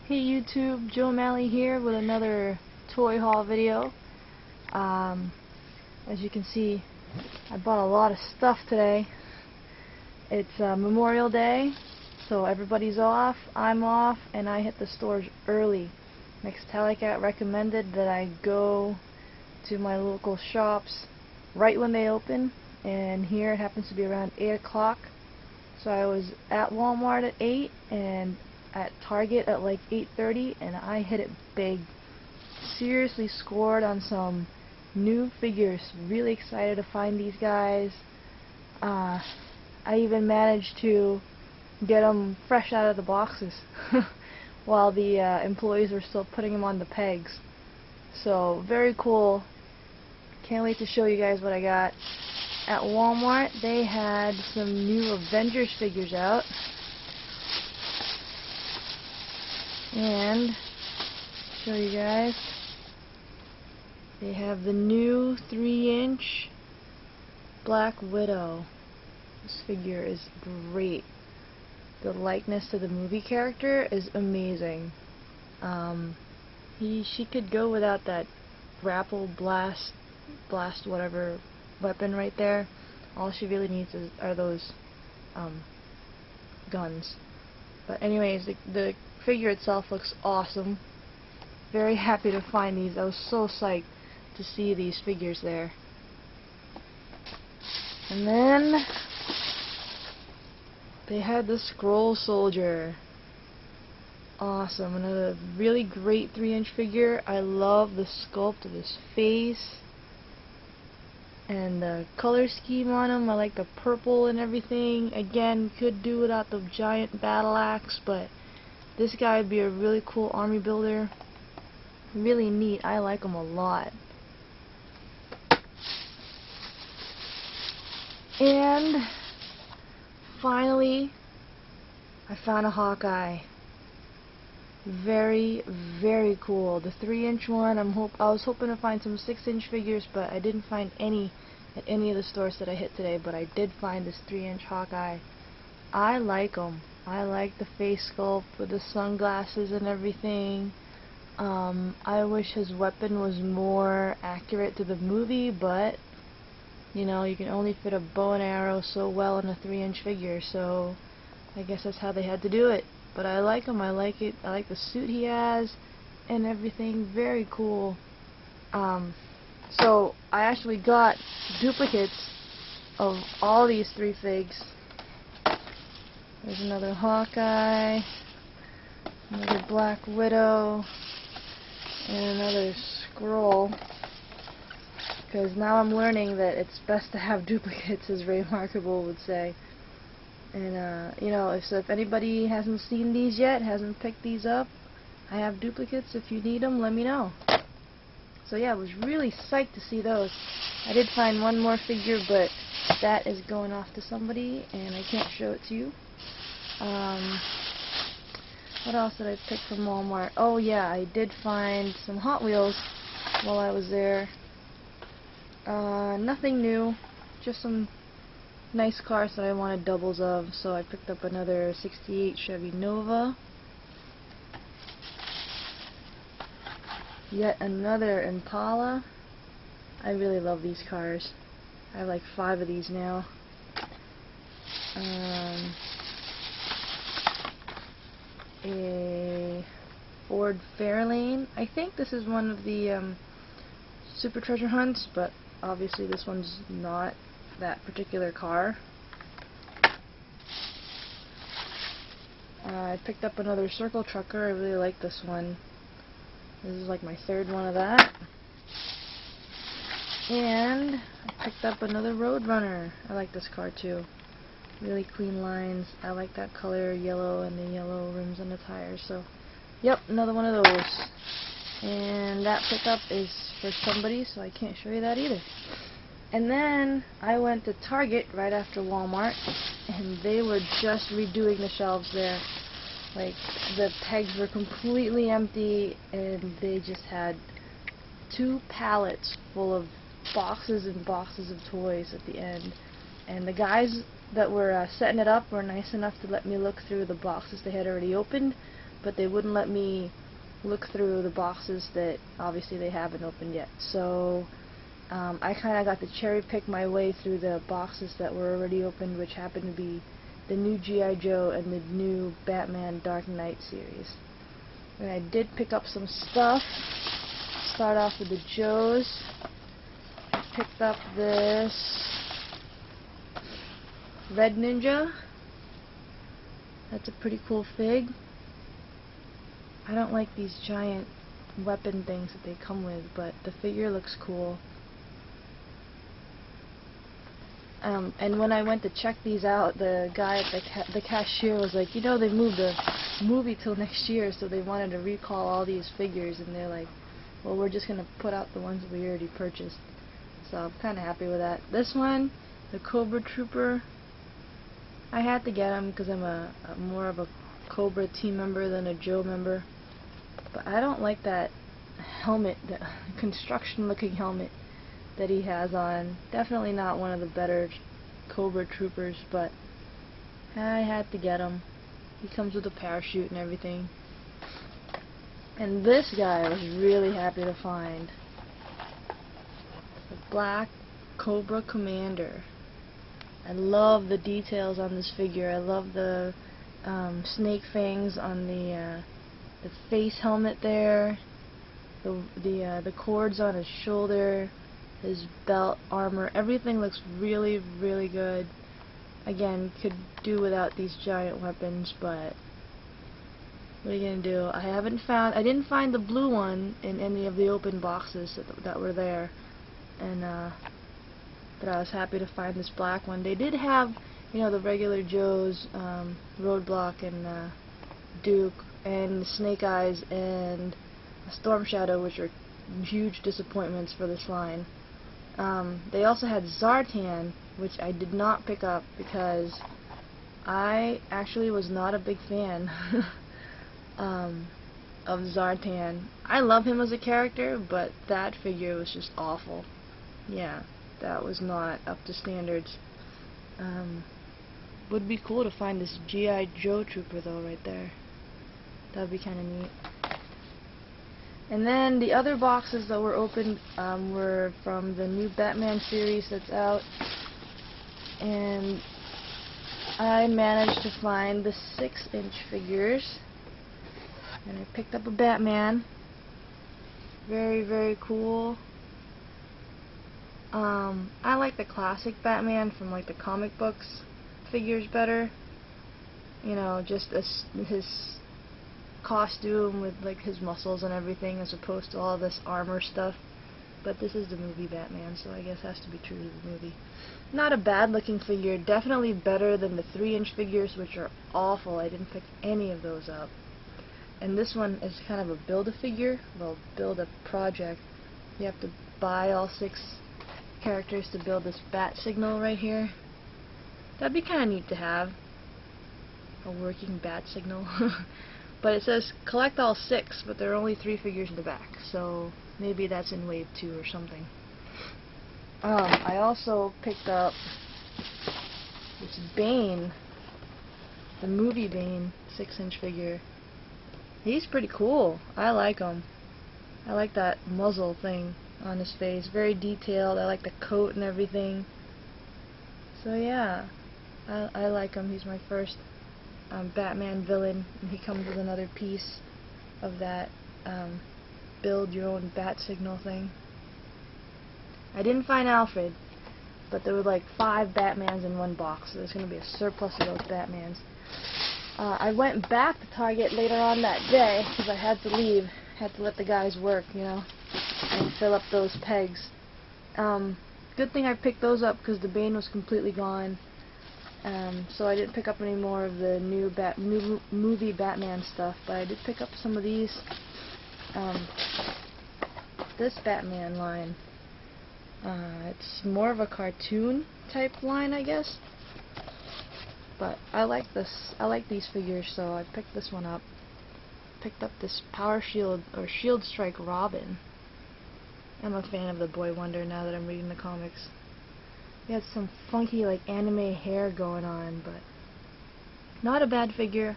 Hey YouTube, Joe Malley here with another toy haul video. As you can see, I bought a lot of stuff today. It's Memorial Day, so everybody's off, I'm off, and I hit the stores early. Mextallicat recommended that I go to my local shops right when they open, and here it happens to be around 8 o'clock. So I was at Walmart at 8 and at Target at like 8:30, and I hit it big. Seriously scored on some new figures. Really excited to find these guys. I even managed to get them fresh out of the boxes while the employees were still putting them on the pegs. So very cool. Can't wait to show you guys what I got. At Walmart they had some new Avengers figures out. And show you guys, they have the new 3-inch Black Widow. This figure is great. The likeness to the movie character is amazing. She could go without that grapple blast whatever weapon right there. All she really needs are those guns. But anyways, the figure itself looks awesome. Very happy to find these. I was so psyched to see these figures there. And then they had the Scroll Soldier. Awesome. Another really great 3-inch figure. I love the sculpt of his face and the color scheme on him. I like the purple and everything. Again, could do without the giant battle axe, but this guy would be a really cool army builder. Really neat. I like him a lot. And finally, I found a Hawkeye. Very, very cool. The 3-inch one, I was hoping to find some 6-inch figures, but I didn't find any at any of the stores that I hit today, but I did find this 3-inch Hawkeye. I like him. I like the face sculpt with the sunglasses and everything. I wish his weapon was more accurate to the movie, but you know, you can only fit a bow and arrow so well in a 3-inch figure, so I guess that's how they had to do it. But I like him. I like it. I like the suit he has and everything. Very cool. So I actually got duplicates of all these 3 figs. There's another Hawkeye, another Black Widow, and another Skrull. Because now I'm learning that it's best to have duplicates, as Ray Markable would say. And you know, if anybody hasn't seen these yet, hasn't picked these up, I have duplicates. If you need them, let me know. So yeah, I was really psyched to see those. I did find one more figure, but that is going off to somebody, and I can't show it to you. What else did I pick from Walmart? Oh yeah, I did find some Hot Wheels while I was there. Nothing new, just some nice cars that I wanted doubles of, so I picked up another 68 Chevy Nova. Yet another Impala. I really love these cars. I have like 5 of these now. A Ford Fairlane. I think this is one of the Super Treasure Hunts, but obviously this one's not that particular car. I picked up another Circle Trucker. I really like this one. This is like my 3rd one of that. And I picked up another Roadrunner. I like this car too. Really clean lines. I like that color yellow and the yellow rims on the tires. So, yep, another one of those. And that pickup is for somebody, so I can't show you that either. And then I went to Target right after Walmart, and they were just redoing the shelves there. Like, the pegs were completely empty, and they just had 2 pallets full of boxes and boxes of toys at the end. And the guys that were setting it up were nice enough to let me look through the boxes they had already opened, but they wouldn't let me look through the boxes that obviously they haven't opened yet. So I kind of got to cherry pick my way through the boxes that were already opened, which happened to be the new G.I. Joe and the new Batman Dark Knight series. And I did pick up some stuff. Start off with the Joes. I picked up this Red Ninja. That's a pretty cool fig. I don't like these giant weapon things that they come with, but the figure looks cool. And when I went to check these out, the guy at the cashier was like, you know, they moved the movie till next year, so they wanted to recall all these figures, and they're like, well, we're just going to put out the ones we already purchased. So I'm kind of happy with that. This one, the Cobra Trooper, I had to get him because I'm more of a Cobra team member than a Joe member. But I don't like that helmet, the construction-looking helmet that he has on. Definitely not one of the better Cobra Troopers, but I had to get him. He comes with a parachute and everything. And this guy I was really happy to find. The Black Cobra Commander. I love the details on this figure. I love the snake fangs on the face helmet there. The cords on his shoulder, his belt, armor, everything looks really, really good. Again, could do without these giant weapons, but what are you gonna do? I didn't find the blue one in any of the open boxes that were there, and but I was happy to find this black one. They did have, you know, the regular Joes, Roadblock and Duke, and Snake Eyes and Storm Shadow, which are huge disappointments for this line. They also had Zartan, which I did not pick up because I actually was not a big fan of Zartan. I love him as a character, but that figure was just awful. Yeah, that was not up to standards. Would be cool to find this G.I. Joe Trooper though right there. That would be kind of neat. And then the other boxes that were opened were from the new Batman series that's out. And I managed to find the 6-inch figures. And I picked up a Batman. Very, very cool. I like the classic Batman from like the comic books figures better. You know, just his costume with like his muscles and everything, as opposed to all this armor stuff. But this is the movie Batman, so I guess it has to be true to the movie. Not a bad looking figure, definitely better than the 3-inch figures, which are awful. I didn't pick any of those up. And this one is kind of a build-a-figure, well, build-a-project. You have to buy all 6 characters to build this bat signal right here. That'd be kind of neat to have, a working bat signal. But it says collect all 6, but there are only 3 figures in the back, so maybe that's in wave 2 or something. I also picked up this Bane, the movie Bane 6-inch figure. He's pretty cool. I like him. I like that muzzle thing on his face. Very detailed. I like the coat and everything. So yeah, I like him. He's my first Batman villain, and he comes with another piece of that build your own bat signal thing. I didn't find Alfred, but there were like 5 Batmans in one box, so there's going to be a surplus of those Batmans. I went back to Target later on that day because I had to leave, had to let the guys work, you know, and fill up those pegs. Good thing I picked those up because the Bane was completely gone. So I didn't pick up any more of the new movie Batman stuff, but I did pick up some of these. This Batman line. It's more of a cartoon type line, I guess. But I like this. I like these figures, so I picked this one up. Picked up this Power Shield or Shield Strike Robin. I'm a fan of the Boy Wonder now that I'm reading the comics. He has some funky like anime hair going on, but not a bad figure.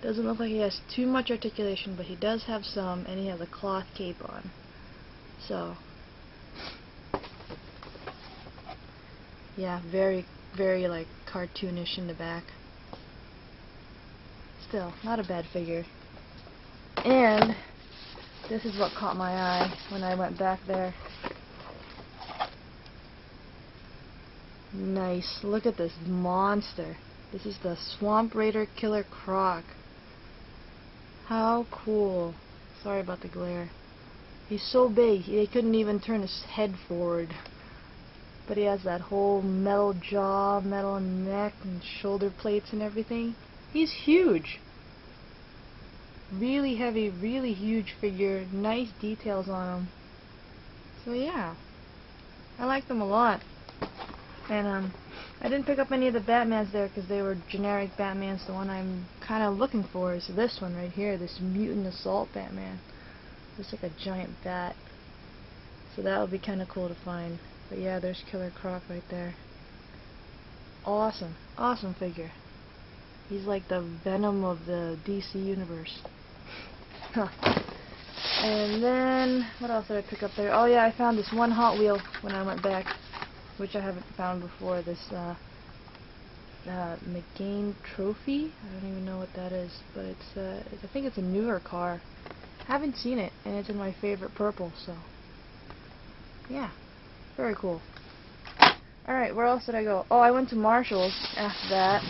Doesn't look like he has too much articulation, but he does have some, and he has a cloth cape on. So, yeah, very, very like cartoonish in the back. Still, not a bad figure. And this is what caught my eye when I went back there. Nice. Look at this monster. This is the Swamp Raider Killer Croc. How cool. Sorry about the glare. He's so big, he couldn't even turn his head forward. But he has that whole metal jaw, metal neck, and shoulder plates and everything. He's huge. Really heavy, really huge figure. Nice details on him. So yeah, I like them a lot. And I didn't pick up any of the Batmans there because they were generic Batmans. The one I'm kind of looking for is this one right here, this Mutant Assault Batman. Looks like a giant bat. So that would be kind of cool to find. But yeah, there's Killer Croc right there. Awesome. Awesome figure. He's like the Venom of the DC universe. And then, what else did I pick up there? Oh yeah, I found this one Hot Wheel when I went back, which I haven't found before. This McGain Trophy. I don't even know what that is, but I think it's a newer car. Haven't seen it, and it's in my favorite purple, so yeah, very cool. Alright, where else did I go? Oh, I went to Marshall's after that,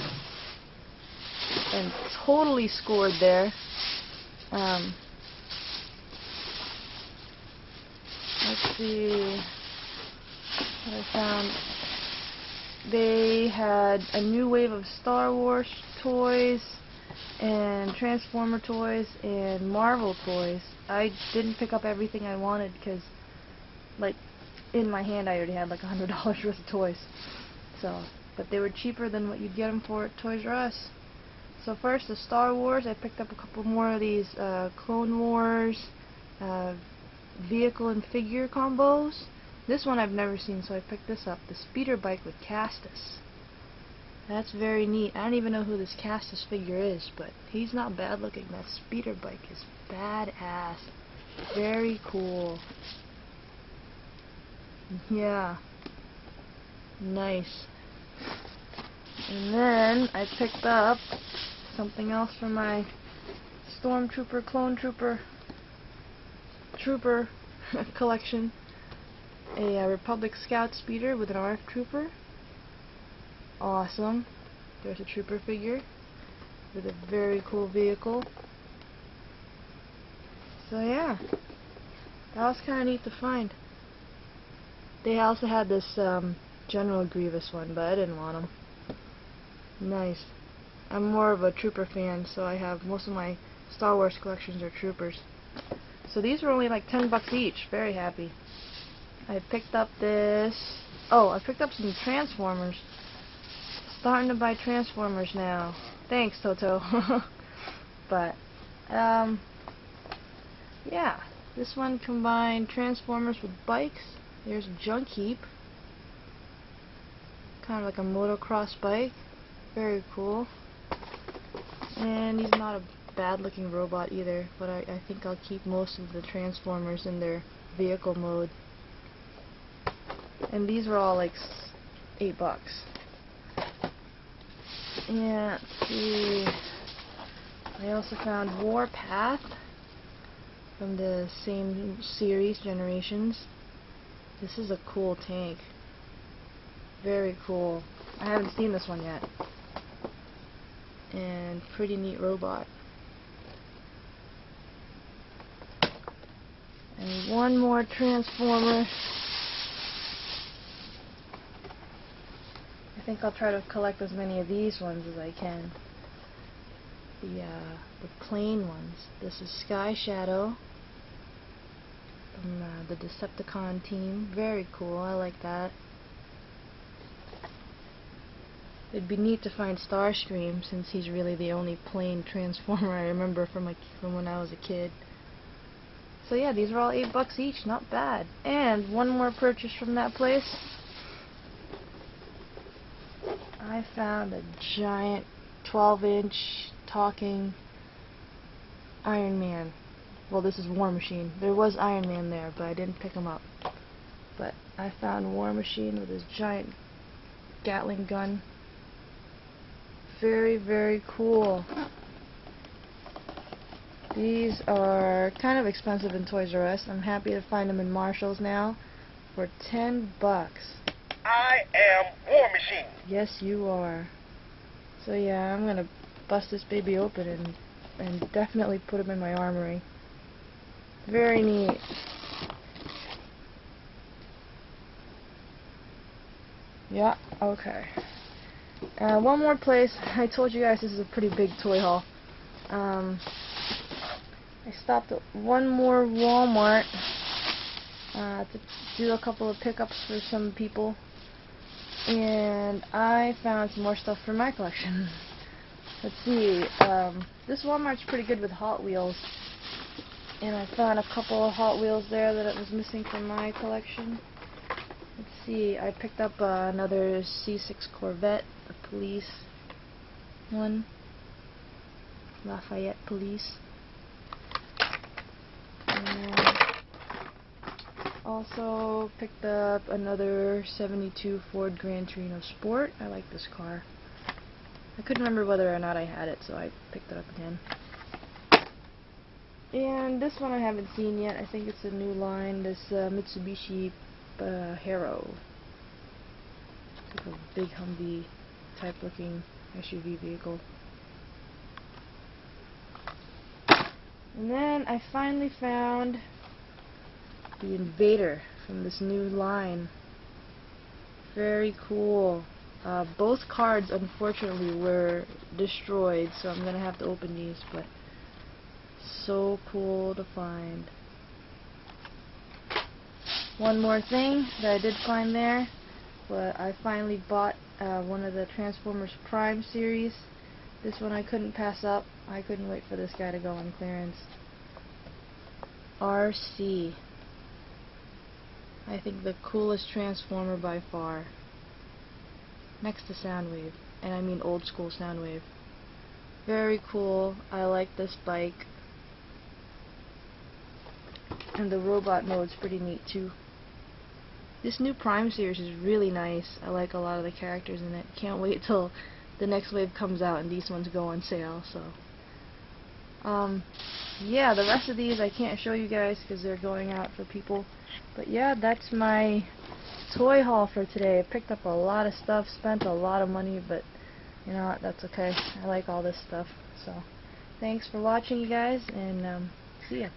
and totally scored there. Let's see what I found. They had a new wave of Star Wars toys, and Transformer toys, and Marvel toys. I didn't pick up everything I wanted because, like, in my hand I already had like $100 worth of toys. So, but they were cheaper than what you'd get them for at Toys R Us. So first, the Star Wars. I picked up a couple more of these Clone Wars vehicle and figure combos. This one I've never seen, so I picked this up. The speeder bike with Castus. That's very neat. I don't even know who this Castus figure is, but he's not bad looking. That speeder bike is badass. Very cool. Yeah. Nice. And then I picked up something else from my Stormtrooper, Clone Trooper collection. A Republic Scout speeder with an ARC Trooper. Awesome. There's a Trooper figure with a very cool vehicle. So yeah, that was kind of neat to find. They also had this General Grievous one, but I didn't want him. Nice. I'm more of a Trooper fan, so I have most of my Star Wars collections are Troopers. So these were only like $10 each. Very happy. I picked up this. Oh, I picked up some Transformers. Starting to buy Transformers now. Thanks, Toto. But yeah, this one combined Transformers with bikes. There's a junk heap. Kind of like a motocross bike. Very cool. And he's not a bad looking robot either, but I think I'll keep most of the Transformers in their vehicle mode. And these were all like $8. Yeah, let's see. I also found Warpath from the same series, Generations. This is a cool tank. Very cool. I haven't seen this one yet. And pretty neat robot. And one more Transformer. I think I'll try to collect as many of these ones as I can. The plain ones. This is Sky Shadow from the Decepticon team. Very cool. I like that. It'd be neat to find Starscream, since he's really the only plain Transformer I remember from when I was a kid. So yeah, these are all $8 each. Not bad. And one more purchase from that place. I found a giant 12-inch talking Iron Man. Well, this is War Machine. There was Iron Man there, but I didn't pick him up. But I found War Machine with his giant Gatling gun. Very, very cool. These are kind of expensive in Toys R Us. I'm happy to find them in Marshall's now for $10. I am War Machine. Yes, you are. So yeah, I'm gonna bust this baby open and definitely put him in my armory. Very neat. Yeah, okay. One more place. I told you guys this is a pretty big toy haul. I stopped at one more Walmart to do a couple of pickups for some people, and I found some more stuff for my collection. Let's see, this Walmart's pretty good with Hot Wheels, and I found a couple of Hot Wheels there that it was missing from my collection. Let's see, I picked up another C6 Corvette, the police one, Lafayette Police. And also picked up another 72 Ford Gran Torino Sport. I like this car. I couldn't remember whether or not I had it, so I picked it up again. And this one I haven't seen yet. I think it's a new line, this Mitsubishi Hero. It's like a big Humvee type looking SUV vehicle. And then I finally found the Invader from this new line. Very cool. Both cards unfortunately were destroyed, so I'm gonna have to open these, but so cool to find. One more thing that I did find there, but I finally bought one of the Transformers Prime series. This one I couldn't pass up. I couldn't wait for this guy to go on clearance. RC. I think the coolest Transformer by far. Next to Soundwave. And I mean old school Soundwave. Very cool. I like this bike. And the robot mode's pretty neat too. This new Prime series is really nice. I like a lot of the characters in it. Can't wait till the next wave comes out and these ones go on sale. So, yeah, the rest of these I can't show you guys because they're going out for people. But yeah, that's my toy haul for today. I picked up a lot of stuff, spent a lot of money, but you know what, that's okay. I like all this stuff. So, thanks for watching, you guys, and see ya.